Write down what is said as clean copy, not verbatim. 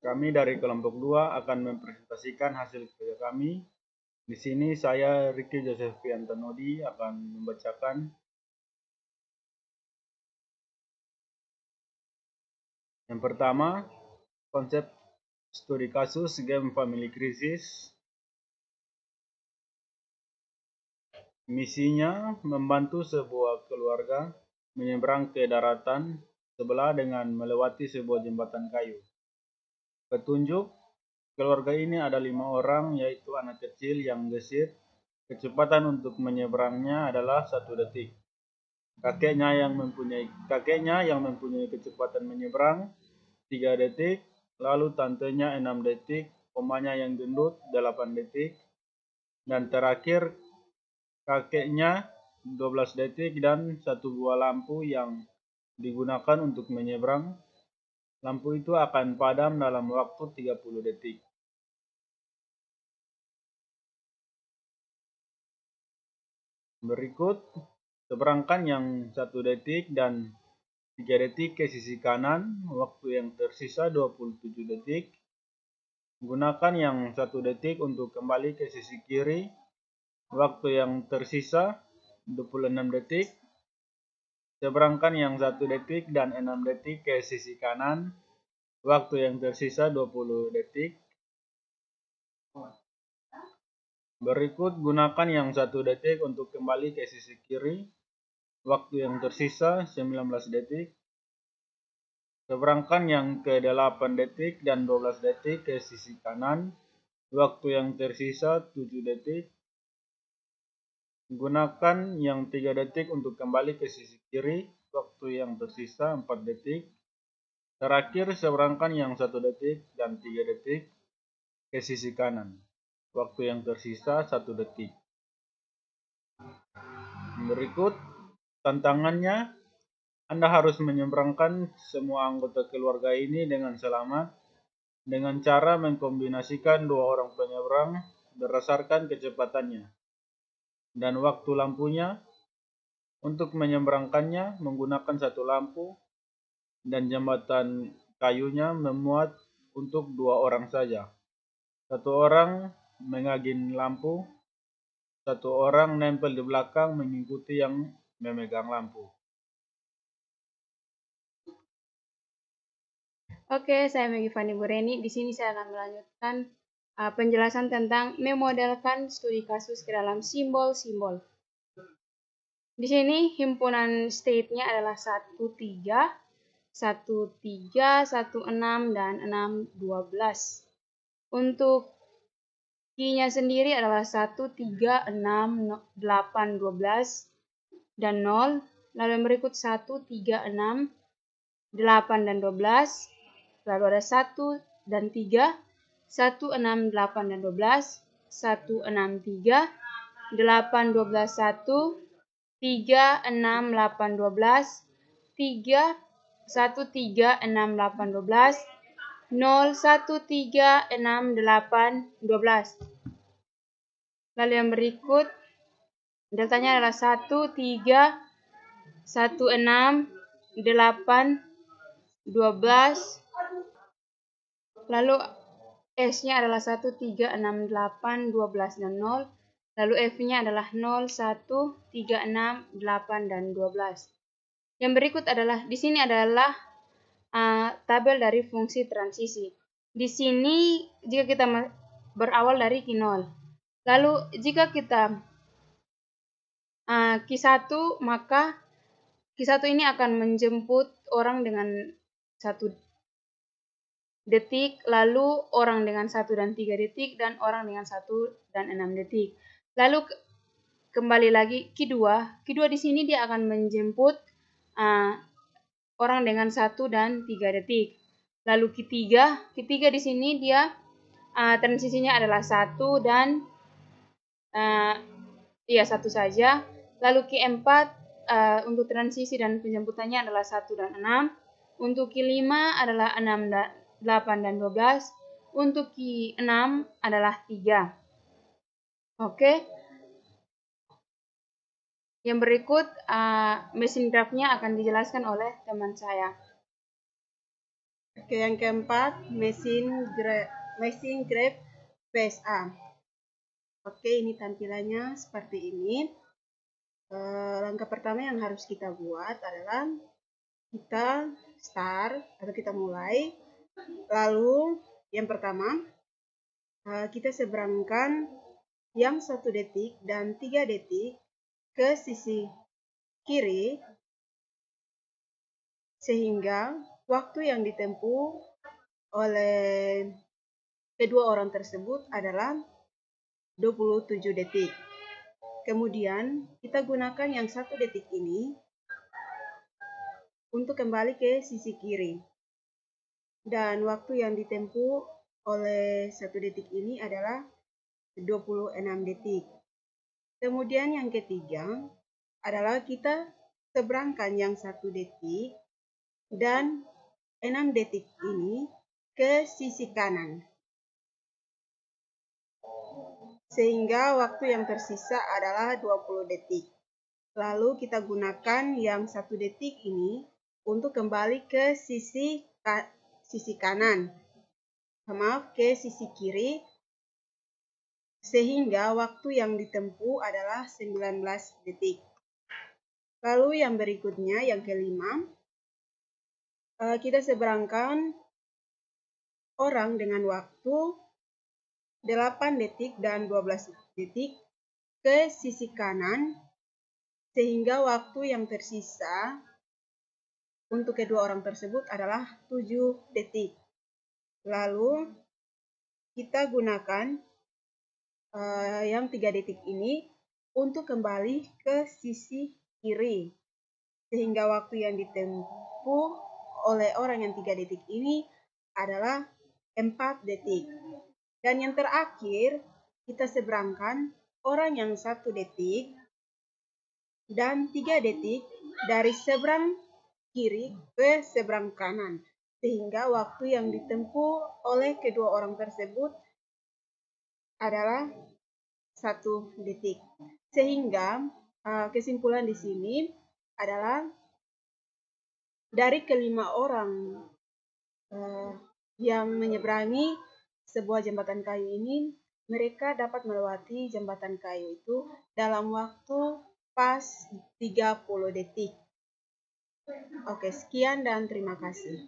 Kami dari kelompok 2 akan mempresentasikan hasil kerja kami. Di sini saya Ricky Josefian Tanodi akan membacakan. Yang pertama, konsep studi kasus game family crisis. Misinya membantu sebuah keluarga menyeberang ke daratan sebelah dengan melewati sebuah jembatan kayu. Petunjuk, keluarga ini ada 5 orang, yaitu anak kecil yang gesit. Kecepatan untuk menyeberangnya adalah 1 detik. Kakeknya yang mempunyai kecepatan menyeberang 3 detik, lalu tantenya 6 detik, omanya yang gendut 8 detik, dan terakhir kakeknya 12 detik dan 1 buah lampu yang digunakan untuk menyeberang. Lampu itu akan padam dalam waktu 30 detik. Berikut, seberangkan yang 1 detik dan 3 detik ke sisi kanan, waktu yang tersisa 27 detik. Gunakan yang 1 detik untuk kembali ke sisi kiri, waktu yang tersisa 26 detik. Seberangkan yang 1 detik dan 6 detik ke sisi kanan, waktu yang tersisa 20 detik. Berikut, gunakan yang 1 detik untuk kembali ke sisi kiri, waktu yang tersisa 19 detik. Seberangkan yang ke 8 detik dan 12 detik ke sisi kanan, waktu yang tersisa 7 detik. Gunakan yang 3 detik untuk kembali ke sisi kiri, waktu yang tersisa 4 detik. Terakhir, seberangkan yang 1 detik dan 3 detik ke sisi kanan, waktu yang tersisa 1 detik. Berikut tantangannya, Anda harus menyeberangkan semua anggota keluarga ini dengan selamat dengan cara mengkombinasikan 2 orang penyeberang berdasarkan kecepatannya dan waktu lampunya. Untuk menyeberangkannya menggunakan 1 lampu dan jembatan kayunya memuat untuk 2 orang saja. 1 orang mengagin lampu, 1 orang nempel di belakang mengikuti yang memegang lampu. Oke, saya Megi Fani Bureni. Di sini saya akan melanjutkan penjelasan tentang memodelkan studi kasus ke dalam simbol-simbol. Di sini himpunan state-nya adalah 13, 13, 16, dan 612. Untuk key-nya sendiri adalah 1, 3, 6, 8, 12, dan 0. Lalu yang berikut 1, 3, 6, 8, dan 12. Lalu ada 1 dan 3, 1, 6, 8, dan 12, 1, 6, 3, 8, 12, 1, 3, 6, 8, 12, 3, 1, 3, 6, 8, 12, 0, 1, 3, 6, 8, 12. Lalu yang berikut, datanya adalah 1, 3, 1, 6, 8, 12. Lalu S-nya adalah 1, 3, 6, 8, 12, dan 0. Lalu F-nya adalah 0, 1, 3, 6, 8, dan 12. Yang berikut adalah, di sini adalah tabel dari fungsi transisi. Di sini jika kita berawal dari Q0. Lalu jika kita Q1, maka Q1 ini akan menjemput orang dengan 1 detik, lalu orang dengan 1 dan 3 detik, dan orang dengan 1 dan 6 detik. Lalu kembali lagi Q2 di sini dia akan menjemput orang dengan 1 dan 3 detik. Lalu Q3 di sini dia transisinya adalah 1 dan 1 saja. Lalu Q4 untuk transisi dan penjemputannya adalah 1 dan 6. Untuk Q5 adalah 6, 8, dan 12. Untuk Q6 adalah 3. Oke. Yang berikut mesin grafnya akan dijelaskan oleh teman saya. Yang keempat, mesin grab PSA. Oke, ini tampilannya seperti ini. Langkah pertama yang harus kita buat adalah kita start atau kita mulai. Lalu yang pertama, kita seberangkan yang 1 detik dan 3 detik ke sisi kiri, sehingga waktu yang ditempuh oleh kedua orang tersebut adalah 27 detik. Kemudian kita gunakan yang 1 detik ini untuk kembali ke sisi kiri. Dan waktu yang ditempuh oleh 1 detik ini adalah 26 detik. Kemudian yang ketiga adalah kita seberangkan yang 1 detik dan 6 detik ini ke sisi kanan, sehingga waktu yang tersisa adalah 20 detik. Lalu kita gunakan yang 1 detik ini untuk kembali ke sisi kanan, ke sisi kiri, sehingga waktu yang ditempuh adalah 19 detik. Lalu yang berikutnya, yang kelima, kita seberangkan orang dengan waktu 8 detik dan 12 detik ke sisi kanan, sehingga waktu yang tersisa untuk kedua orang tersebut adalah 7 detik. Lalu kita gunakan yang 3 detik ini untuk kembali ke sisi kiri, sehingga waktu yang ditempuh oleh orang yang 3 detik ini adalah 4 detik. Dan yang terakhir, kita seberangkan orang yang 1 detik dan 3 detik dari seberang kiri ke seberang kanan, sehingga waktu yang ditempuh oleh kedua orang tersebut adalah 1 detik. Sehingga kesimpulan di sini adalah dari kelima orang yang menyeberangi sebuah jembatan kayu ini, mereka dapat melewati jembatan kayu itu dalam waktu pas 30 detik. Oke, sekian dan terima kasih.